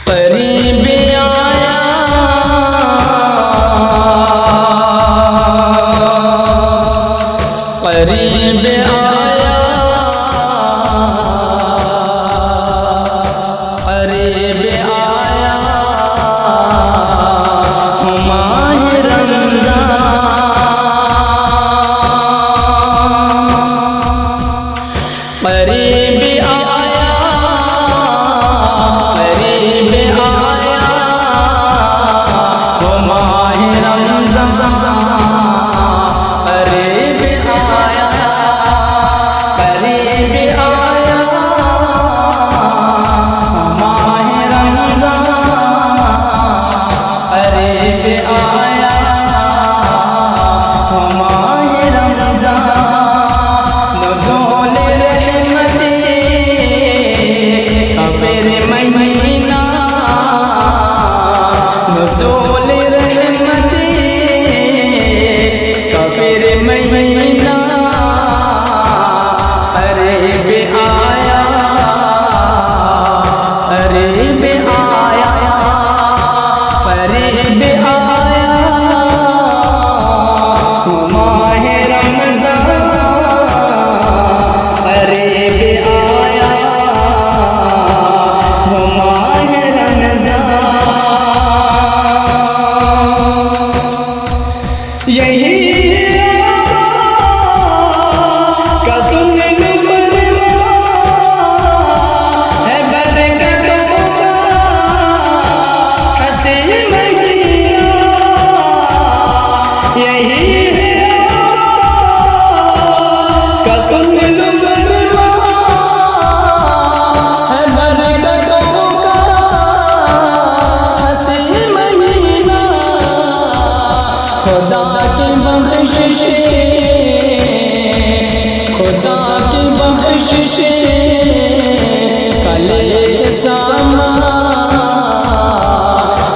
करीब आया करीब आया करीब आया माह रमज़ान करीब आया करीब आया वो माह रमज़ान करीब आया करीब आया माह रमज़ान करीब आया वो माह रमज़ान नुज़ूल रहमती का फिर महीना नुज़ूल रहमती का फिर महीना करीब आया करीब आया करीब आया माह रमज़ान करीब आया माह रमज़ान यही खुदा की बख्शिश खुदा की बख्शिश कले सामा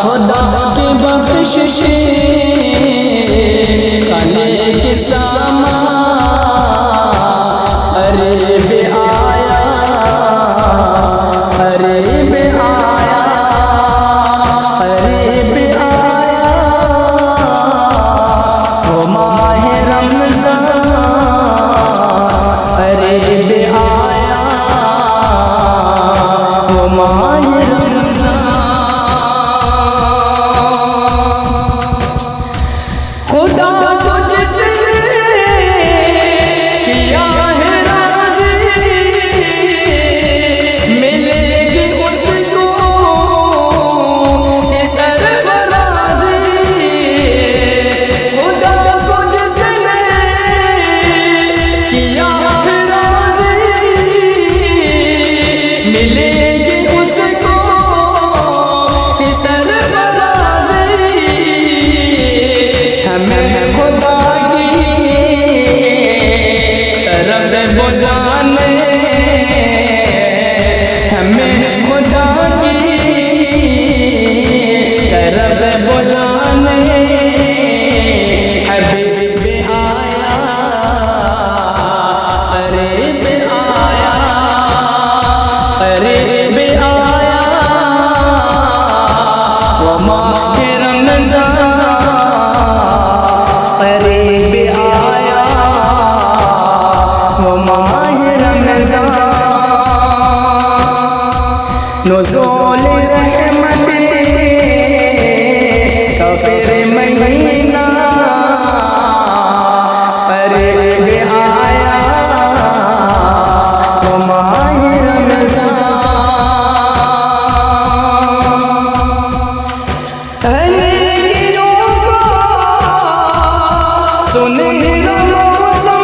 खुदा की बख्शिश कले सामा करीब आया करीब आया करीब आया वो माह रमज़ान करीब आया वो माह रमज़ान खुदा तुझसे किया है राज़ी मिलेगी उसको सरफराज़ी खुदा तुझसे किया है राज़ी मिलेगी उसको सरफराज़ी हमें खुदा की तरफ बुलाने हमें खुदा की तरफ बुलाने हबीब आया करीब आया करीब आया वो माह रमज़ान करीब आया वो माह रमज़ान नुज़ूल रहमती का फिर महीना करीब आया वो माह रमज़ान नेकियों का सुनहरा मौसम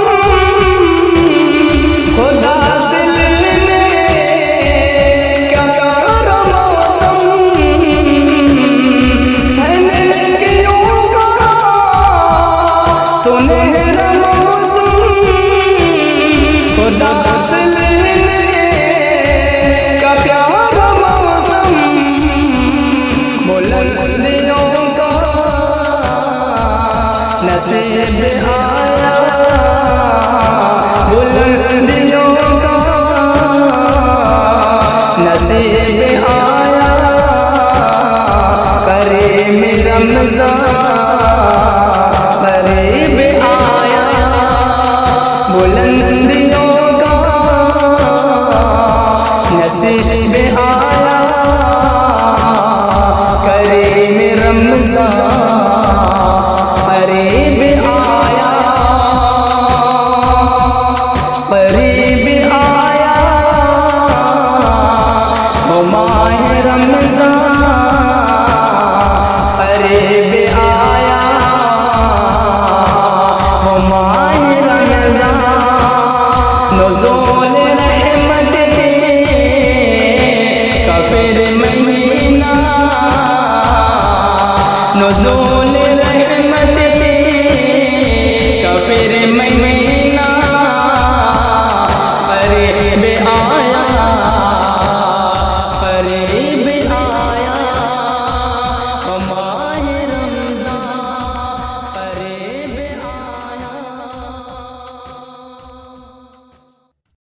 खुदा से लेने का प्यारा मौसम है नेकियों का सुनहरा मौसम खुदा से लेने का प्यारा मौसम बुलंदियों का नसीब आया बुलंदियों का नसीब आया रमज़ान करीब आया, बुलंदियों का नसीब आया, करीब रमज़ान करीब आया, करीब आया, ओ माह रमज़ान करीब आया, ओ माह रमज़ान नुज़ूल रहमत का फिर महीना, नुज़ूल रहमत का फिर महीना,